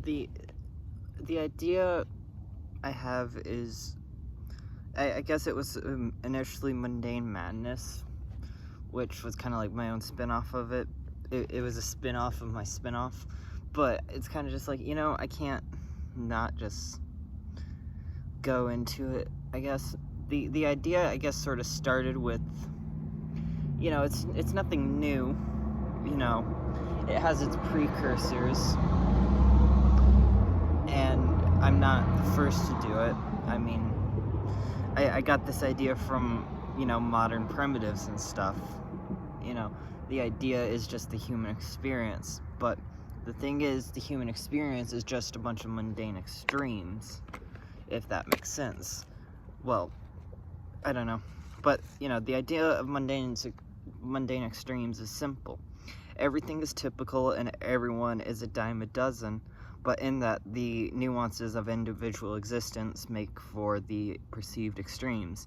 the idea I have is, I guess it was initially Mundane Madness, which was kind of like my own spin-off of it. It was a spin-off of my spin-off, but it's kind of just like, I can't not just go into it. I guess the idea, I guess, sort of started with, it's nothing new, it has its precursors, and I'm not the first to do it. I mean, I got this idea from, modern primitives and stuff. The idea is just the human experience, but the thing is, the human experience is just a bunch of mundane extremes, if that makes sense. Well, I don't know, but, the idea of mundane extremes is simple. Everything is typical and everyone is a dime a dozen, but in that the nuances of individual existence make for the perceived extremes.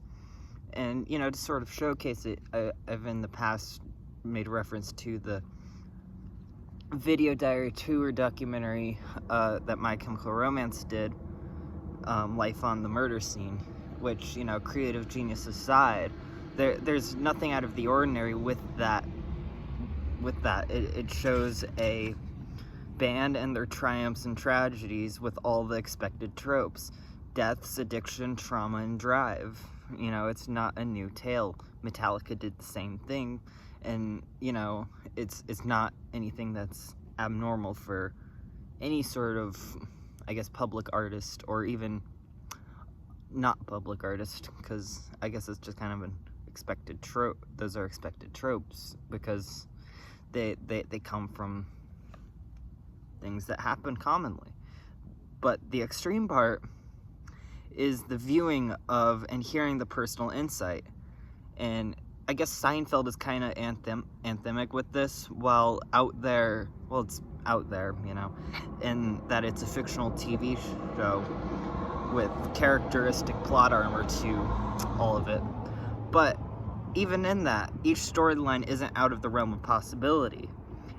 And, to sort of showcase it, I've in the past made reference to the Video Diary Tour documentary that My Chemical Romance did, Life on the Murder Scene, which, creative genius aside, there's nothing out of the ordinary with that. It shows a band and their triumphs and tragedies with all the expected tropes: deaths, addiction, trauma, and drive. It's not a new tale. Metallica did the same thing, and it's not anything that's abnormal for any sort of, I guess, public artist, or even not public artist, because I guess it's just kind of an expected trope. Those are expected tropes because they come from things that happen commonly. But the extreme part is the viewing of and hearing the personal insight. And I guess Seinfeld is kind of anthemic with this, while it's out there, in that it's a fictional TV show with characteristic plot armor to all of it. But even in that, each storyline isn't out of the realm of possibility.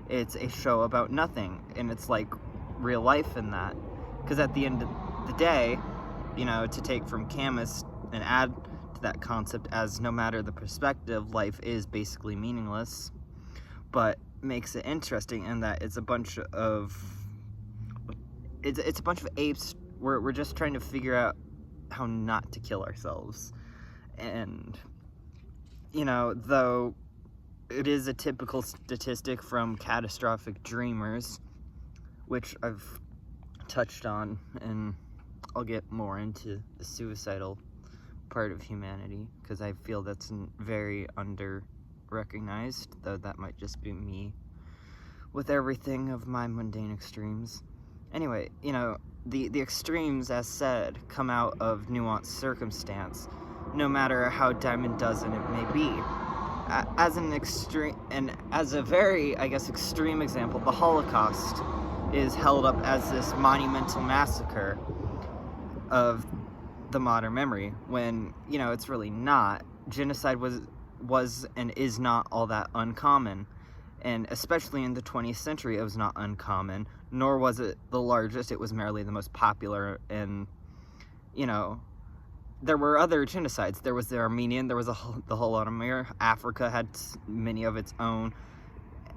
It's a show about nothing, and it's like real life in that. Because at the end of the day, to take from Camus and add to that concept, as no matter the perspective, life is basically meaningless, but makes it interesting in that it's a bunch of apes. We're just trying to figure out how not to kill ourselves. And though it is a typical statistic from catastrophic dreamers, which I've touched on, and I'll get more into the suicidal part of humanity, because I feel that's very under-recognized, though that might just be me with everything of my mundane extremes. Anyway, the extremes, as said, come out of nuanced circumstance, no matter how dime a dozen it may be. As an extreme, and as a very, I guess, extreme example, the Holocaust is held up as this monumental massacre of the modern memory, when, it's really not. Genocide was and is not all that uncommon, and especially in the 20th century, it was not uncommon, nor was it the largest. It was merely the most popular, and, there were other genocides. There was the Armenian, there was the Holodomor. Africa had many of its own,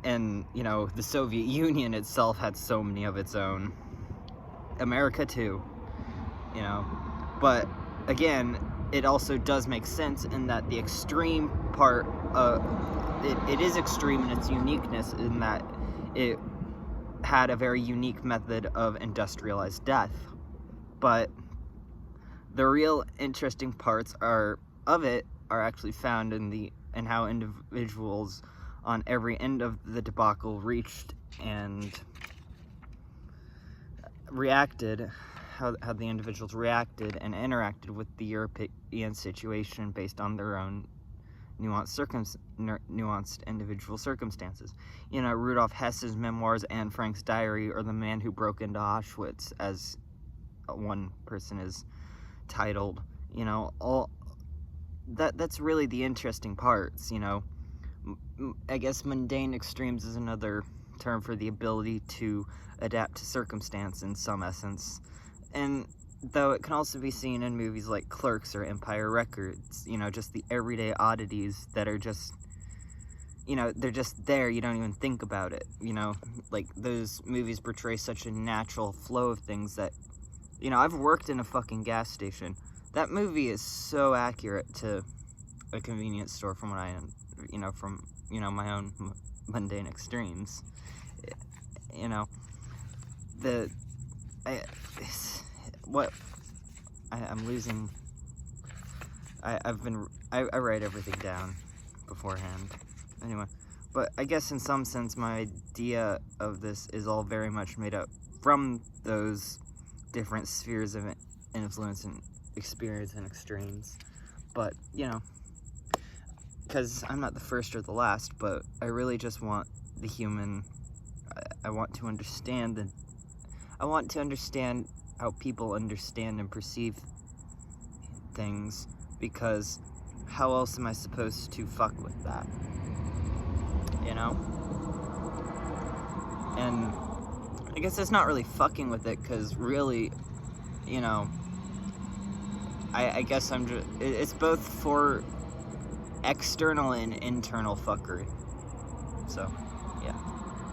and, the Soviet Union itself had so many of its own. America too, But, again, it also does make sense in that the extreme part, it is extreme in its uniqueness, in that it had a very unique method of industrialized death. But the real interesting parts are actually found in how individuals on every end of the debacle reached and reacted, how the individuals reacted and interacted with the European situation based on their own nuanced individual circumstances. Rudolf Hess's memoirs, Anne Frank's diary, or The Man Who Broke into Auschwitz, as one person is titled. All that's really the interesting parts. I guess Mundane Extremes is another term for the ability to adapt to circumstance in some essence. And though it can also be seen in movies like Clerks or Empire Records, you know, just the everyday oddities that are just, you know, they're just there, you don't even think about it, you know, like those movies portray such a natural flow of things that, you know, I've worked in a fucking gas station. That movie is so accurate to a convenience store from what I, you know, from, you know, my own Mundane Extremes. You know, I'm losing, I write everything down beforehand. Anyway, but I guess in some sense my idea of this is all very much made up from those different spheres of influence and experience and extremes. But, you know, because I'm not the first or the last, but I really just want the human, I want to understand how people understand and perceive things, because how else am I supposed to fuck with that? You know? And I guess it's not really fucking with it, because really, you know, I guess I'm just, it's both for external and internal fuckery. So